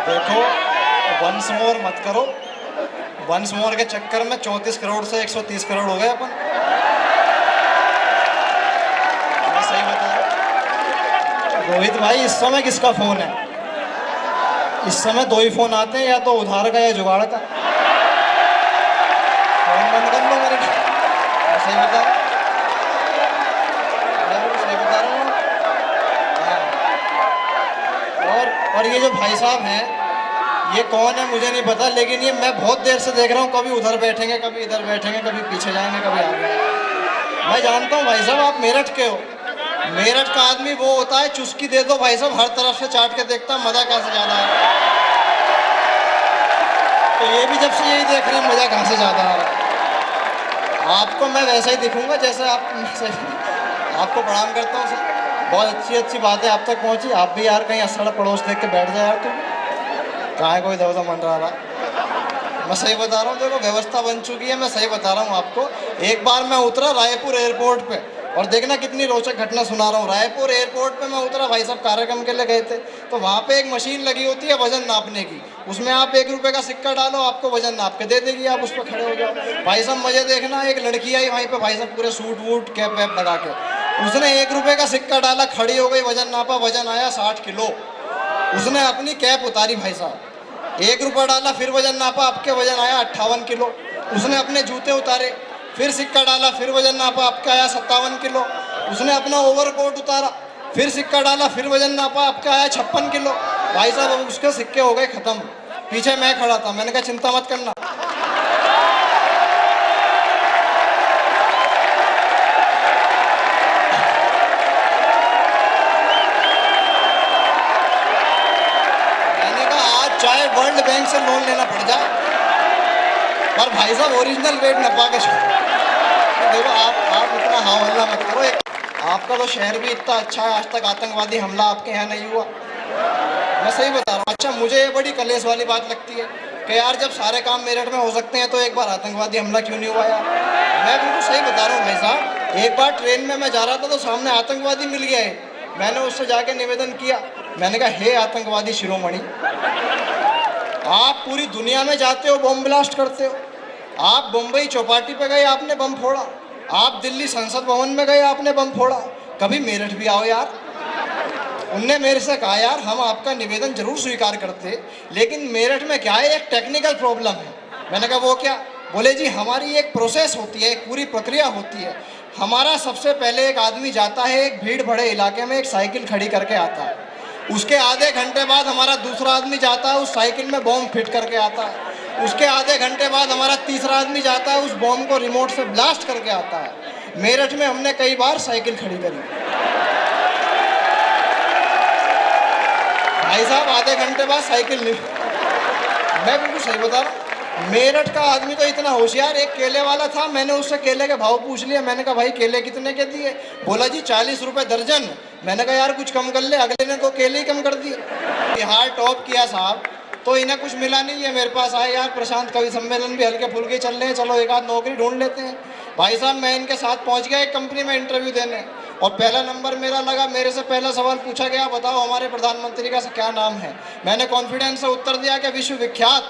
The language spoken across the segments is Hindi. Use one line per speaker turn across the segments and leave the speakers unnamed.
देखो, वंस मोर मत करो। वंस मोर के चक्कर में 34 करोड़ से 130 करोड़ हो गए अपन। मैं सही बता रहा हूँ रोहित भाई। इस समय किसका फोन है? इस समय दो ही फोन आते हैं, या तो उधार का या जुगाड़ का। फोन बंद कर लो मेरे। मैं सही बता रहा हूँ, मैं सही बता रहा हूँ। हाँ। और ये जो भाई साहब हैं, ये कौन है मुझे नहीं पता, लेकिन ये मैं बहुत देर से देख रहा हूँ। कभी उधर बैठेंगे, कभी इधर बैठेंगे, कभी पीछे जाएंगे, कभी आगे। मैं जानता हूँ भाई साहब, आप मेरठ के हो। मेरठ का आदमी वो होता है, चुस्की दे दो भाई साहब, हर तरफ से चाट के देखता है मजा कहाँ से ज्यादा है। तो ये भी जब से यही देख रहे हैं मजा कहाँ से ज्यादा आ रहा है। आपको मैं वैसा ही दिखूंगा जैसे आप। आपको प्रणाम करता हूँ सर। बहुत अच्छी अच्छी बातें आप तक पहुँची। आप भी यार कहीं असड़ पड़ोस देख के बैठ जाए यार। तुम कहाँ है, कोई दौदा मन रहा। मैं सही बता रहा हूँ, देखो व्यवस्था बन चुकी है। मैं सही बता रहा हूँ आपको। एक बार मैं उतरा रायपुर एयरपोर्ट पे, और देखना कितनी रोचक घटना सुना रहा हूँ। रायपुर एयरपोर्ट पे मैं उतरा, भाई साहब कार्यक्रम के लिए गए थे, तो वहाँ पे एक मशीन लगी होती है वजन नापने की। उसमें आप 1 रुपये का सिक्का डालो, आपको वजन नाप के दे देगी, आप उस पर खड़े हो जाओ। भाई साहब मजे देखना, एक लड़की आई वहीं पे, भाई साहब पूरे सूट वूट कैप वैप लगा के। उसने 1 रुपये का सिक्का डाला, खड़ी हो गई, वजन नापा, वजन आया 60 किलो। उसने अपनी कैप उतारी भाई साहब, 1 रुपया डाला, फिर वजन नापा, आपके वजन आया 58 किलो। उसने अपने जूते उतारे, फिर सिक्का डाला, फिर वजन नापा, आपका आया 57 किलो। उसने अपना ओवरकोट उतारा, फिर सिक्का डाला, फिर वजन नापा, आपका आया 56 किलो। भाई साहब अब उसके सिक्के हो गए खत्म। पीछे मैं खड़ा था, मैंने कहा चिंता मत करना। मैंने कहा आज चाहे वर्ल्ड बैंक से लोन लेना पड़ जाए, पर भाई साहब ओरिजिनल वेट नपा के तो देखो। आप इतना हाँ हल्ला मत करो। आपका तो शहर भी इतना अच्छा है, आज तक आतंकवादी हमला आपके यहाँ नहीं हुआ। मैं सही बता रहा हूँ। अच्छा, मुझे ये बड़ी कलेश वाली बात लगती है कि यार जब सारे काम मेरठ में हो सकते हैं तो एक बार आतंकवादी हमला क्यों नहीं हुआ यार। मैं बिल्कुल सही बता रहा हूँ भाई साहब। एक बार ट्रेन में मैं जा रहा था तो सामने आतंकवादी मिल गया है। मैंने उससे जाके निवेदन किया, मैंने कहा हे आतंकवादी शिरोमणि, आप पूरी दुनिया में जाते हो बम ब्लास्ट करते हो। आप बम्बई चौपाटी पे गए, आपने बम फोड़ा। आप दिल्ली संसद भवन में गए, आपने बम फोड़ा। कभी मेरठ भी आओ यार। उनने मेरे से कहा यार हम आपका निवेदन जरूर स्वीकार करते, लेकिन मेरठ में क्या है, एक टेक्निकल प्रॉब्लम है। मैंने कहा वो क्या? बोले जी हमारी एक प्रोसेस होती है, एक पूरी प्रक्रिया होती है। हमारा सबसे पहले एक आदमी जाता है एक भीड़ भरे इलाके में, एक साइकिल खड़ी करके आता है। उसके आधे घंटे बाद हमारा दूसरा आदमी जाता है, उस साइकिल में बॉम्ब फिट करके आता है। उसके आधे घंटे बाद हमारा तीसरा आदमी जाता है, उस बॉम्ब को रिमोट से ब्लास्ट करके आता है। मेरठ में हमने कई बार साइकिल खड़ी करी। भाई साहब आधे घंटे बाद साइकिल नहीं। मैं बिल्कुल सही बता रहा हूँ। मेरठ का आदमी तो इतना होशियार, एक केले वाला था, मैंने उससे केले के भाव पूछ लिया। मैंने कहा भाई केले कितने के दिए? बोला जी 40 रुपए दर्जन। मैंने कहा यार कुछ कम कर ले। अगले ने तो केले ही कम कर दिए। बिहार टॉप किया साहब, तो इन्हें कुछ मिला नहीं है। मेरे पास आए यार, प्रशांत कवि सम्मेलन भी हल्के फुल्के चल रहे हैं, चलो एक आध नौकरी ढूंढ लेते हैं। भाई साहब मैं इनके साथ पहुंच गया एक कंपनी में इंटरव्यू देने, और पहला नंबर मेरा लगा। मेरे से पहला सवाल पूछा गया, बताओ हमारे प्रधानमंत्री का क्या नाम है? मैंने कॉन्फिडेंस से उत्तर दिया कि विश्वविख्यात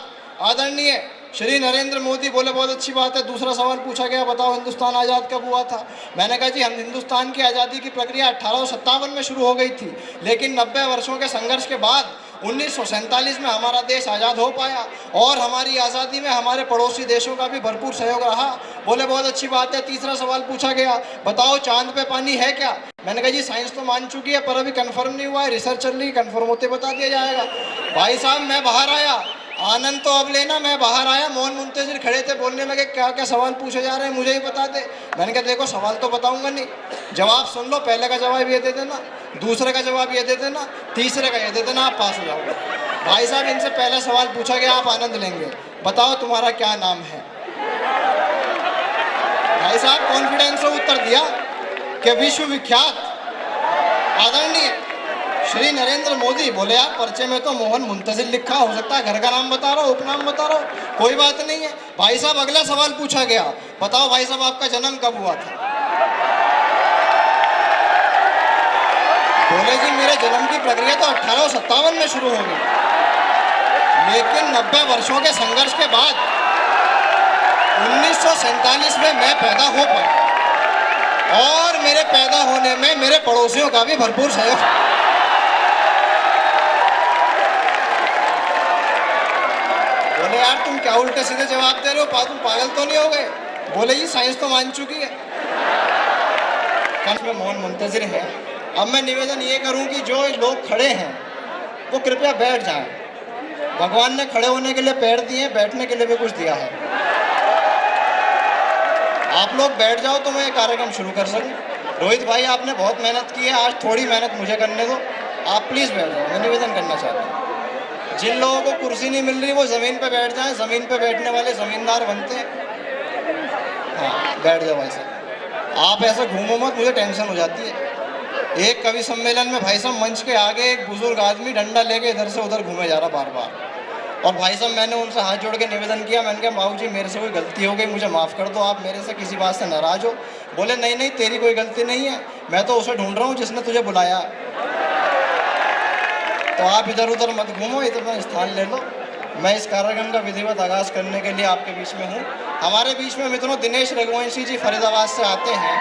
आदरणीय श्री नरेंद्र मोदी। बोले बहुत अच्छी बात है। दूसरा सवाल पूछा गया, बताओ हिंदुस्तान आज़ाद कब हुआ था? मैंने कहा जी हम हिंदुस्तान की आज़ादी की प्रक्रिया 1857 में शुरू हो गई थी, लेकिन 90 वर्षों के संघर्ष के बाद 1947 में हमारा देश आज़ाद हो पाया, और हमारी आज़ादी में हमारे पड़ोसी देशों का भी भरपूर सहयोग रहा। बोले बहुत अच्छी बात है। तीसरा सवाल पूछा गया, बताओ चांद पे पानी है क्या? मैंने कहा जी साइंस तो मान चुकी है, पर अभी कंफर्म नहीं हुआ है, रिसर्च चल रही, कंफर्म होते बता दिया जाएगा। भाई साहब मैं बाहर आया, आनंद तो अब लेना। मैं बाहर आया, मोहन मुंतजिर खड़े थे, बोलने लगे क्या क्या सवाल पूछे जा रहे हैं, मुझे ही बता दे। मैंने कहा देखो सवाल तो बताऊंगा नहीं, जवाब सुन लो। पहले का जवाब ये दे देना, दूसरे का जवाब ये दे देना, तीसरे का ये दे देना, आप पास हो जाओगे। भाई साहब इनसे पहला सवाल पूछा गया, आप आनंद लेंगे, बताओ तुम्हारा क्या नाम है? भाई साहब कॉन्फिडेंस से उत्तर दिया कि विश्वविख्यात आदरणीय श्री नरेंद्र मोदी। बोले यार पर्चे में तो मोहन मुंतजिर लिखा, हो सकता है घर का नाम बता रहा हो, उपनाम बता रहा हो, कोई बात नहीं है। भाई साहब अगला सवाल पूछा गया, बताओ भाई साहब आपका जन्म कब हुआ था? बोले जी मेरे जन्म की प्रक्रिया तो 1857 में शुरू हो गई। लेकिन 90 वर्षों के संघर्ष के बाद 1947 में मैं पैदा हो पाया और मेरे पैदा होने में मेरे पड़ोसियों का भी भरपूर सहयोग। बोले यार तुम क्या उल्टे सीधे जवाब दे रहे हो, तुम पागल तो नहीं हो गए? बोले जी साइंस तो मान चुकी है। कंठ में मौन मुंतजिर है। अब मैं निवेदन ये करूं कि जो लोग खड़े हैं वो कृपया बैठ जाएं। भगवान ने खड़े होने के लिए पैर दिए, बैठने के लिए भी कुछ दिया है। आप लोग बैठ जाओ तो मैं ये कार्यक्रम शुरू कर सकूं। रोहित भाई आपने बहुत मेहनत की है, आज थोड़ी मेहनत मुझे करने दो। आप प्लीज़ बैठ जाओ, मैं निवेदन करना चाहता हूँ। जिन लोगों को कुर्सी नहीं मिल रही वो ज़मीन पे बैठ जाएं। ज़मीन पे बैठने वाले ज़मींदार बनते हैं। हाँ बैठ जाओ भाई साहब, आप ऐसे घूमो मत, मुझे टेंशन हो जाती है। एक कवि सम्मेलन में भाई साहब मंच के आगे एक बुजुर्ग आदमी डंडा लेके इधर से उधर घूमे जा रहा बार बार। और भाई साहब मैंने उनसे हाथ जोड़ के निवेदन किया, मैंने कहा बाबू जी मेरे से कोई गलती हो गई, मुझे माफ़ कर दो, आप मेरे से किसी बात से नाराज़ हो? बोले नहीं नहीं तेरी कोई गलती नहीं है, मैं तो उसे ढूंढ रहा हूँ जिसने तुझे बुलाया। तो आप इधर उधर मत घूमो, इधर स्थान ले लो। मैं इस कार्यक्रम का विधिवत आगाज़ करने के लिए आपके बीच में हूँ। हमारे बीच में मित्रों दिनेश रघुवंशी जी फरीदाबाद से आते हैं,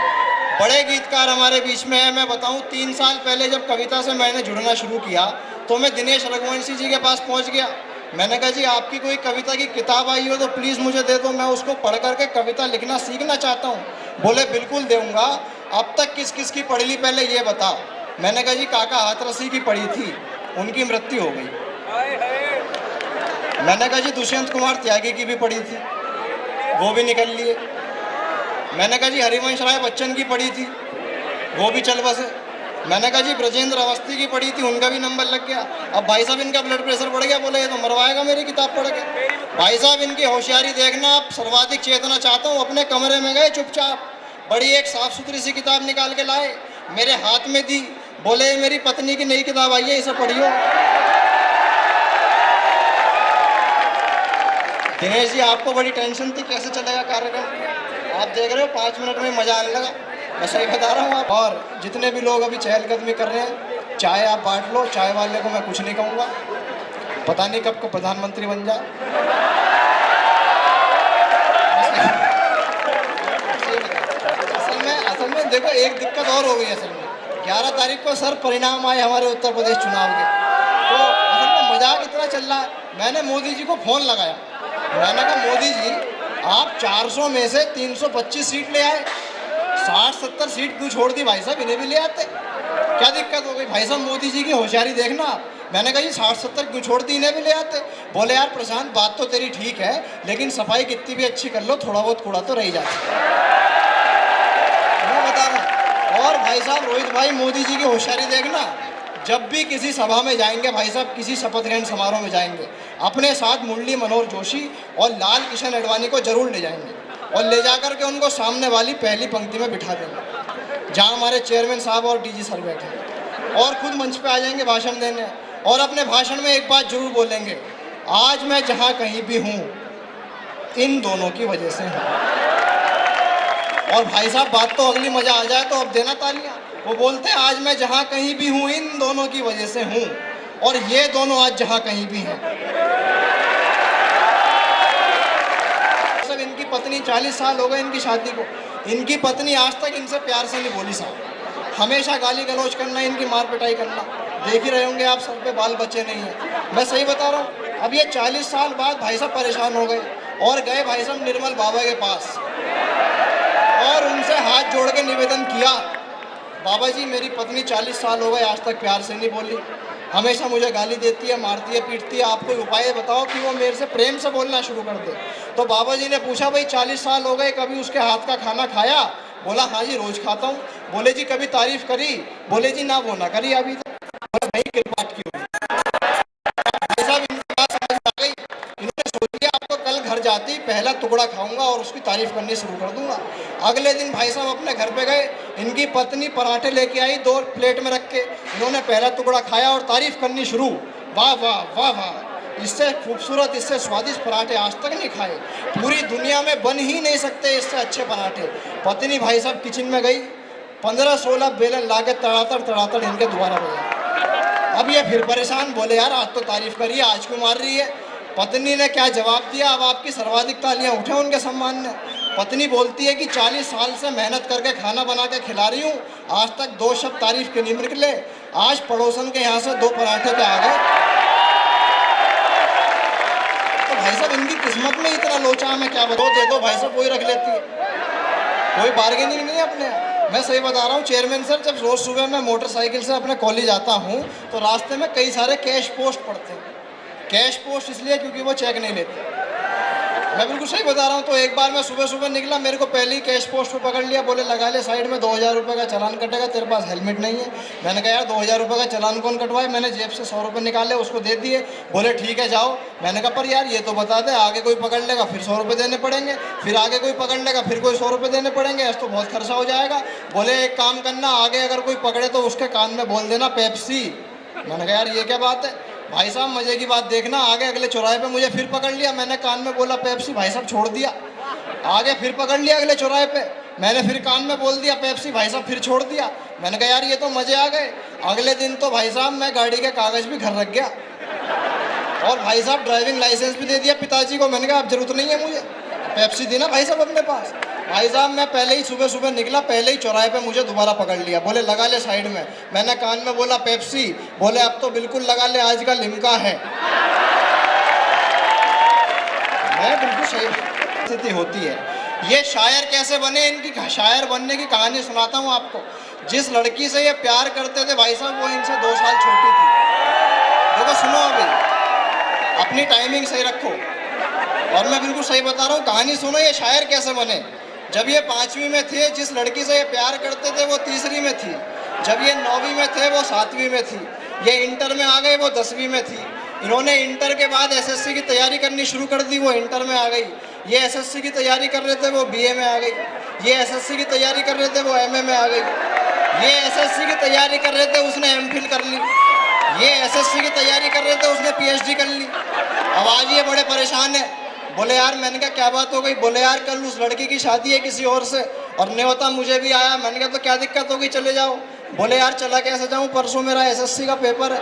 बड़े गीतकार हमारे बीच में है। मैं बताऊं 3 साल पहले जब कविता से मैंने जुड़ना शुरू किया तो मैं दिनेश रघुवंशी जी के पास पहुंच गया। मैंने कहा जी आपकी कोई कविता की किताब आई हो तो प्लीज़ मुझे दे दो, मैं उसको पढ़ करके कविता लिखना सीखना चाहता हूँ। बोले बिल्कुल दूंगा, अब तक किस किस की पढ़ ली पहले ये बता। मैंने कहा जी काका हाथरसी की पढ़ी थी, उनकी मृत्यु हो गई। मैंने कहा जी दुष्यंत कुमार त्यागी की भी पढ़ी थी, वो भी निकल लिए। मैंने कहा जी हरिवंश राय बच्चन की पढ़ी थी, वो भी चल बसे। मैंने कहा जी ब्रजेंद्र अवस्थी की पढ़ी थी, उनका भी नंबर लग गया। अब भाई साहब इनका ब्लड प्रेशर बढ़ गया, बोले ये तो मरवाएगा मेरी किताब पढ़ के। भाई साहब इनकी होशियारी देखना, आप सर्वाधिक चेतना चाहता हूँ। अपने कमरे में गए चुपचाप, बड़ी एक साफ सुथरी सी किताब निकाल के लाए, मेरे हाथ में दी, बोले मेरी पत्नी की नई किताब आई है, इसे पढ़ियो। दिनेश जी आपको बड़ी टेंशन थी कैसे चलेगा कार्यक्रम, आप देख रहे हो 5 मिनट में मजा आने लगा। मैं सही बता रहा हूँ आप। और जितने भी लोग अभी चहलकदमी कर रहे हैं, चाय आप बांट लो। चाय वाले को मैं कुछ नहीं कहूँगा, पता नहीं कब को प्रधानमंत्री बन जाए। असल में देखो एक दिक्कत और हो गई। असल में 11 तारीख को सर परिणाम आए हमारे उत्तर प्रदेश चुनाव के, तो असल में मजाक इतना चल रहा है। मैंने मोदी जी को फ़ोन लगाया, मैंने कहा मोदी जी आप 400 में से 325 सीट ले आए, 60-70 सीट क्यों छोड़ दी भाई साहब, इन्हें भी ले आते, क्या दिक्कत हो गई? भाई साहब मोदी जी की होशियारी देखना। मैंने कहा जी 60-70 क्यों छोड़ दी, इन्हें भी ले आते। बोले यार प्रशांत बात तो तेरी ठीक है, लेकिन सफाई कितनी भी अच्छी कर लो थोड़ा बहुत कूड़ा तो रह जाता है, मैं बता रहा हूँ। और भाई साहब रोहित भाई मोदी जी की होशियारी देखना, जब भी किसी सभा में जाएंगे भाई साहब, किसी शपथ ग्रहण समारोह में जाएंगे, अपने साथ मुरली मनोहर जोशी और लाल कृष्ण आडवाणी को जरूर ले जाएंगे और ले जाकर के उनको सामने वाली पहली पंक्ति में बिठा देंगे जहाँ हमारे चेयरमैन साहब और डीजी सर बैठे हैं, और खुद मंच पे आ जाएंगे भाषण देने। और अपने भाषण में एक बात जरूर बोलेंगे, आज मैं जहाँ कहीं भी हूँ इन दोनों की वजह से हूँ। और भाई साहब बात तो अगली मजा आ जाए तो अब देना तालियां। वो बोलते हैं आज मैं जहाँ कहीं भी हूँ इन दोनों की वजह से हूँ, और ये दोनों आज जहाँ कहीं भी हैं। सब इनकी पत्नी 40 साल हो गए इनकी शादी को, इनकी पत्नी आज तक इनसे प्यार से नहीं बोली साहब, हमेशा गाली गलौज करना, इनकी मार पिटाई करना। देख ही रहे होंगे आप, सब पे बाल बच्चे नहीं है, मैं सही बता रहा हूँ। अब ये 40 साल बाद भाई साहब परेशान हो गए और गए भाई साहब निर्मल बाबा के पास और उनसे हाथ जोड़ के निवेदन किया, बाबा जी मेरी पत्नी 40 साल हो गए आज तक प्यार से नहीं बोली, हमेशा मुझे गाली देती है, मारती है, पीटती है, आप कोई उपाय बताओ कि वो मेरे से प्रेम से बोलना शुरू कर दे। तो बाबा जी ने पूछा भाई 40 साल हो गए कभी उसके हाथ का खाना खाया? बोला हाँ जी रोज खाता हूँ। बोले जी कभी तारीफ करी? बोले जी ना वो ना करी अभी तक। बोले भाई कृपा की होगी। भाई साहब इनकी बात समझ में आ गई, इन्होंने सोच लिया आपको कल घर जाती पहला टुकड़ा खाऊंगा और उसकी तारीफ करनी शुरू कर दूंगा। अगले दिन भाई साहब अपने घर पे गए, इनकी पत्नी पराठे लेके आई 2 प्लेट में रख के, इन्होंने पहला टुकड़ा खाया और तारीफ करनी शुरू, वाह वाह वाह वाह, इससे खूबसूरत इससे स्वादिष्ट पराठे आज तक नहीं खाए, पूरी दुनिया में बन ही नहीं सकते इससे अच्छे पराठे। पत्नी भाई साहब किचन में गई, 15-16 बेलन ला के तड़ातड़ इनके दोबारा बजा। अब ये फिर परेशान, बोले यार आज तो तारीफ करिए, आज क्यों मार रही है? पत्नी ने क्या जवाब दिया, अब आपकी सर्वाधिक तालियां उठे उनके सम्मान में। पत्नी बोलती है कि 40 साल से मेहनत करके खाना बना के खिला रही हूँ, आज तक 2 शब्द तारीफ के नहीं निकले, आज पड़ोसन के यहाँ से 2 पराठे पे आ गए। तो भाई साहब इनकी किस्मत में इतना लोचा, मैं क्या बताऊँ, दे दो भाई साहब वही रख लेती है, कोई बार्गेनिंग नहीं है अपने। मैं सही बता रहा हूँ चेयरमैन सर, जब रोज़ सुबह मैं मोटरसाइकिल से अपने कॉलेज आता हूँ तो रास्ते में कई सारे कैश पोस्ट पड़ते हैं। कैश पोस्ट इसलिए क्योंकि वो चेक नहीं लेते, मैं बिल्कुल सही बता रहा हूँ। तो एक बार मैं सुबह सुबह निकला, मेरे को पहले ही कैश पोस्ट पे पकड़ लिया, बोले लगा ले साइड में, 2000 रुपये का चालान कटेगा, तेरे पास हेलमेट नहीं है। मैंने कहा यार 2000 रुपये का चालान कौन कटवाए, मैंने जेब से 100 रुपये निकाले, उसको दे दिए। बोले ठीक है जाओ। मैंने कहा पर यार ये तो बता दे, आगे कोई पकड़ लेगा फिर 100 रुपये देने पड़ेंगे, फिर आगे कोई पकड़ लेगा फिर कोई 100 रुपये देने पड़ेंगे, ऐसा तो बहुत खर्चा हो जाएगा। बोले एक काम करना, आगे अगर कोई पकड़े तो उसके कान में बोल देना पेप्सी। मैंने कहा यार ये क्या बात है। भाई साहब मजे की बात देखना, आगे अगले चौराहे पे मुझे फिर पकड़ लिया, मैंने कान में बोला पेप्सी, भाई साहब छोड़ दिया। आगे फिर पकड़ लिया अगले चौराहे पे, मैंने फिर कान में बोल दिया पेप्सी, भाई साहब फिर छोड़ दिया। मैंने कहा यार ये तो मजे आ गए। अगले दिन तो भाई साहब मैं गाड़ी के कागज भी घर रख गया और भाई साहब ड्राइविंग लाइसेंस भी दे दिया पिताजी को। मैंने कहा अब जरूरत नहीं है मुझे, पेप्सी देना भाई साहब अपने पास। भाई साहब मैं पहले ही सुबह सुबह निकला, पहले ही चौराहे पे मुझे दोबारा पकड़ लिया, बोले लगा ले साइड में। मैंने कान में बोला पेप्सी, बोले अब तो बिल्कुल लगा ले, आज का लिम्का है। मैं बिल्कुल सही स्थिति होती है। ये शायर कैसे बने, इनकी शायर बनने की कहानी सुनाता हूँ आपको। जिस लड़की से ये प्यार करते थे भाई साहब, वो इनसे 2 साल छोटी थी। देखो सुनो, अभी अपनी टाइमिंग सही रखो, और मैं बिल्कुल सही बता रहा हूँ, कहानी सुनो। ये शायर कैसे बने, जब ये 5वीं में थे, जिस लड़की से ये प्यार करते थे वो 3री में थी। जब ये 9वीं में थे वो 7वीं में थी। ये इंटर में आ गए, वो 10वीं में थी। इन्होंने इंटर के बाद एसएससी की तैयारी करनी शुरू कर दी, वो इंटर में आ गई। ये एसएससी की तैयारी कर रहे थे, वो बीए में आ गई। ये एसएससी की तैयारी कर रहे थे, वो एमए में आ गई। ये एसएससी की तैयारी कर रहे थे, उसने एमफिल कर ली। ये एसएससी की तैयारी कर रहे थे, उसने पीएचडी कर ली। अब आज ये बड़े परेशान है। बोले यार, मैंने कहा क्या बात हो गई। बोले यार कल उस लड़की की शादी है किसी और से, और न्योता मुझे भी आया। मैंने कहा तो क्या दिक्कत होगी, चले जाओ। बोले यार चला कैसे जाऊँ, परसों मेरा एसएससी का पेपर है।